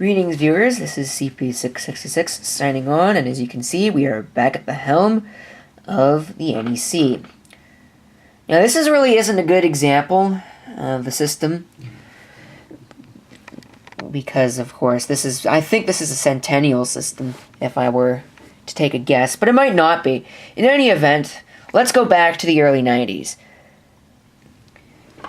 Greetings, viewers. This is CP666 signing on, and as you can see, we are back at the helm of the NEC. Now, this really isn't a good example of the system because, of course, I think this is a Centennial system, if I were to take a guess, but it might not be. In any event, let's go back to the early 90s.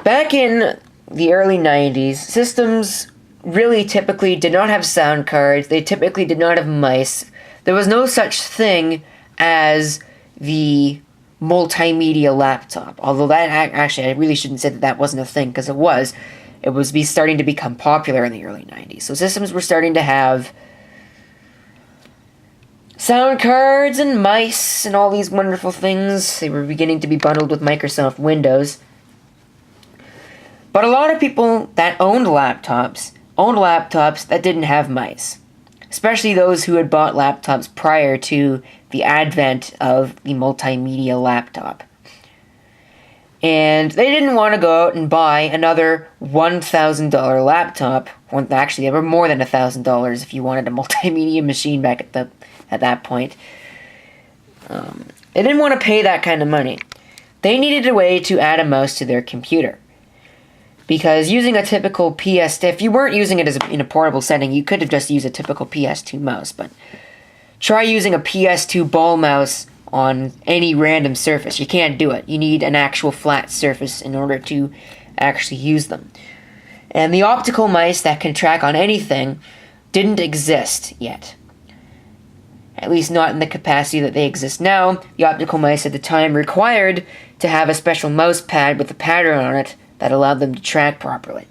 Back in the early 90s, systems really typically did not have sound cards. They typically did not have mice. There was no such thing as the multimedia laptop. Although that, actually, I really shouldn't say that that wasn't a thing, because it was. It was starting to become popular in the early 90s. So systems were starting to have sound cards and mice and all these wonderful things. They were beginning to be bundled with Microsoft Windows. But a lot of people that owned laptops that didn't have mice, especially those who had bought laptops prior to the advent of the multimedia laptop. And they didn't want to go out and buy another $1,000 laptop. Actually, they were more than $1,000 if you wanted a multimedia machine back at that point. They didn't want to pay that kind of money. They needed a way to add a mouse to their computer. Because using a typical if you weren't using it in a portable setting, you could have just used a typical PS2 mouse, but try using a PS2 ball mouse on any random surface. You can't do it. You need an actual flat surface in order to actually use them. And the optical mice that can track on anything didn't exist yet. At least not in the capacity that they exist now. The optical mice at the time required to have a special mouse pad with a pattern on it that allowed them to track properly.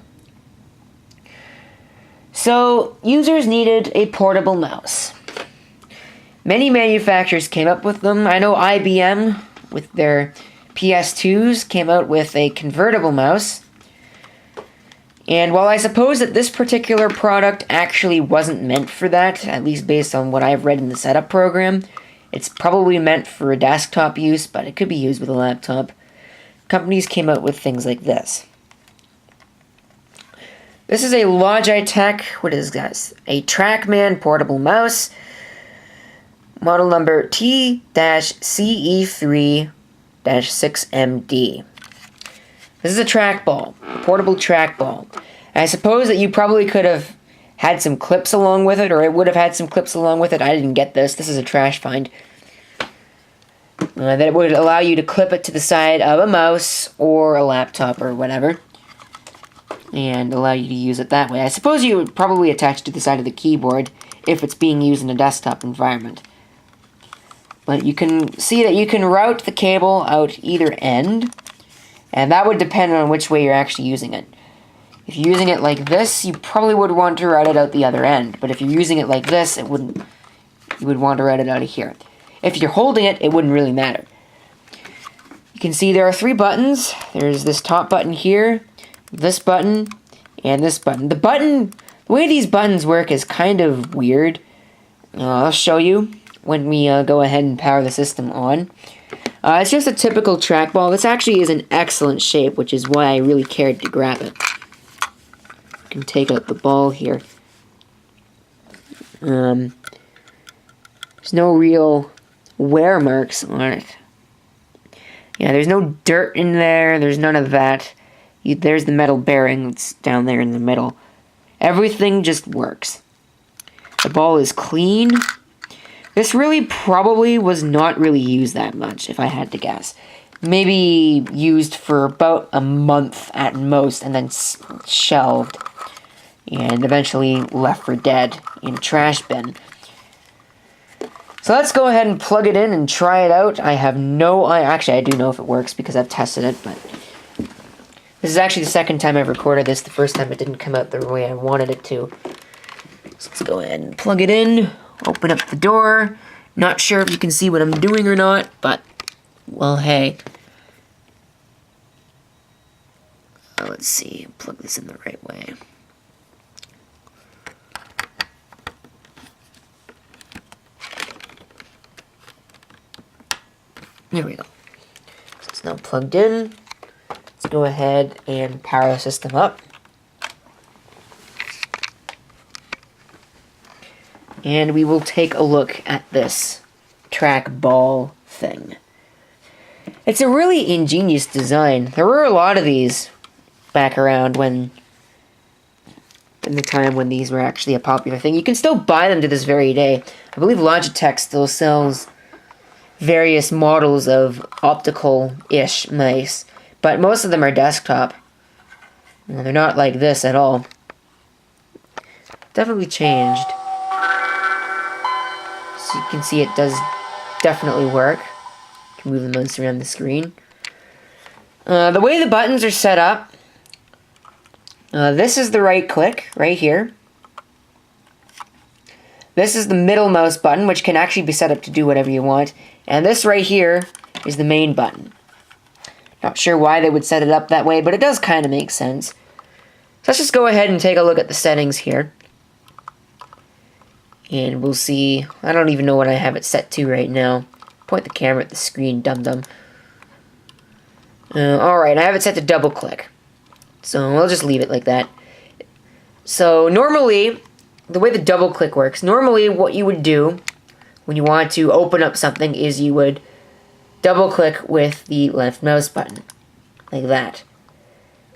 So, users needed a portable mouse. Many manufacturers came up with them. I know IBM, with their PS2s, came out with a convertible mouse. And while I suppose that this particular product actually wasn't meant for that, at least based on what I've read in the setup program, it's probably meant for a desktop use, but it could be used with a laptop. Companies came out with things like this. This is a Logitech, what is this? A TrackMan portable mouse, model number T-CE3-6MD. This is a trackball, portable trackball. I suppose that you probably could have had some clips along with it, or it would have had some clips along with it. I didn't get this. This is a trash find. That it would allow you to clip it to the side of a mouse or a laptop or whatever, and allow you to use it that way. I suppose you would probably attach it to the side of the keyboard if it's being used in a desktop environment. But you can see that you can route the cable out either end, and that would depend on which way you're actually using it. If you're using it like this, you probably would want to route it out the other end, but if you're using it like this, you would want to route it out of here. If you're holding it, it wouldn't really matter. You can see there are 3 buttons. There's this top button here, this button, and this button. The way these buttons work is kind of weird. I'll show you when we go ahead and power the system on. It's just a typical trackball. This actually is an excellent shape, which is why I really cared to grab it. I can take out the ball here. There's no real wear marks on it. Yeah, there's no dirt in there. There's none of that. There's the metal bearing that's down there in the middle. Everything just works. The ball is clean. This really probably was not really used that much, if I had to guess. Maybe used for about a month at most, and then shelved. And eventually left for dead in a trash bin. So let's go ahead and plug it in and try it out. Actually, I do know if it works because I've tested it, but this is actually the second time I've recorded this. The first time it didn't come out the way I wanted it to. So let's go ahead and plug it in, open up the door. Not sure if you can see what I'm doing or not, but, well, hey. Let's see, plug this in the right way. There we go. So it's now plugged in. Let's go ahead and power the system up. and we will take a look at this trackball thing. It's a really ingenious design. There were a lot of these back around in the time when these were actually a popular thing. You can still buy them to this very day. I believe Logitech still sells various models of optical-ish mice, but most of them are desktop. And they're not like this at all. Definitely changed. So you can see it does definitely work. You can move the mouse around the screen. The way the buttons are set up, this is the right click, right here. This is the middle mouse button, which can actually be set up to do whatever you want. And this right here is the main button. Not sure why they would set it up that way, but it does kind of make sense. So let's just go ahead and take a look at the settings here. And we'll see. I don't even know what I have it set to right now. Point the camera at the screen, dum-dum. Alright, I have it set to double click. So I'll just leave it like that. So normally, the way the double click works, normally what you would do when you want to open up something is you would double click with the left mouse button. Like that.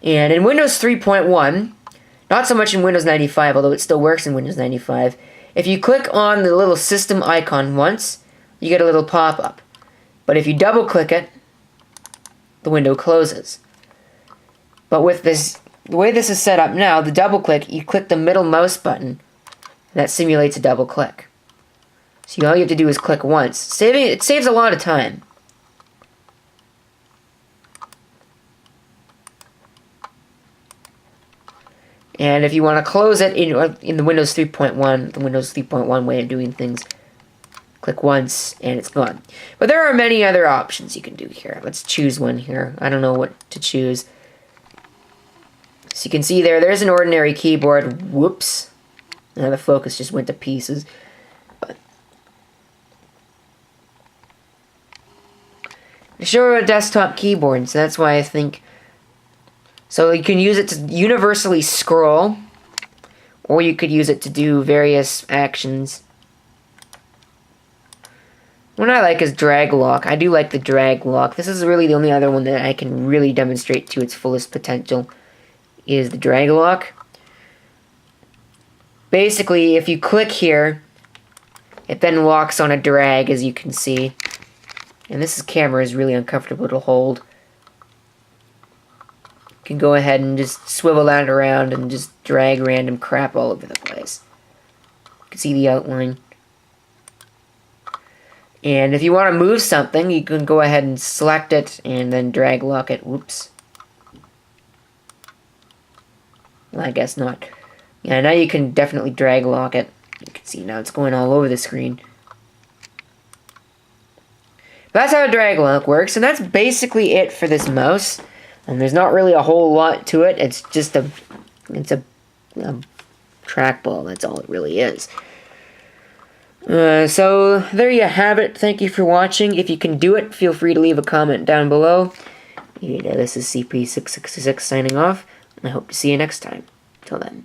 And in Windows 3.1, not so much in Windows 95, although it still works in Windows 95, if you click on the little system icon once, you get a little pop-up. But if you double click it, the window closes. But with this, the way this is set up now, the double click, you click the middle mouse button, and that simulates a double click. So all you have to do is click once. It saves a lot of time. And if you want to close it in the Windows 3.1, the Windows 3.1 way of doing things, click once and it's gone. But there are many other options you can do here. Let's choose one here. I don't know what to choose. So you can see there's an ordinary keyboard. Whoops. Now the focus just went to pieces. But show a desktop keyboard, so that's why I think. So you can use it to universally scroll, or you could use it to do various actions. What I like is drag lock. I do like the drag lock. This is really the only other one that I can really demonstrate to its fullest potential, is the drag lock. Basically, if you click here, it then locks on a drag, as you can see. And this camera is really uncomfortable to hold. You can go ahead and just swivel that around and just drag random crap all over the place. You can see the outline. And if you want to move something, you can go ahead and select it and then drag lock it. Whoops. Well, I guess not. Yeah, now you can definitely drag lock it. You can see now it's going all over the screen. That's how a drag lock works, and that's basically it for this mouse. And there's not really a whole lot to it. It's just a trackball. That's all it really is. So there you have it. Thank you for watching. If you can do it, feel free to leave a comment down below. This is CP666 signing off. I hope to see you next time. Till then.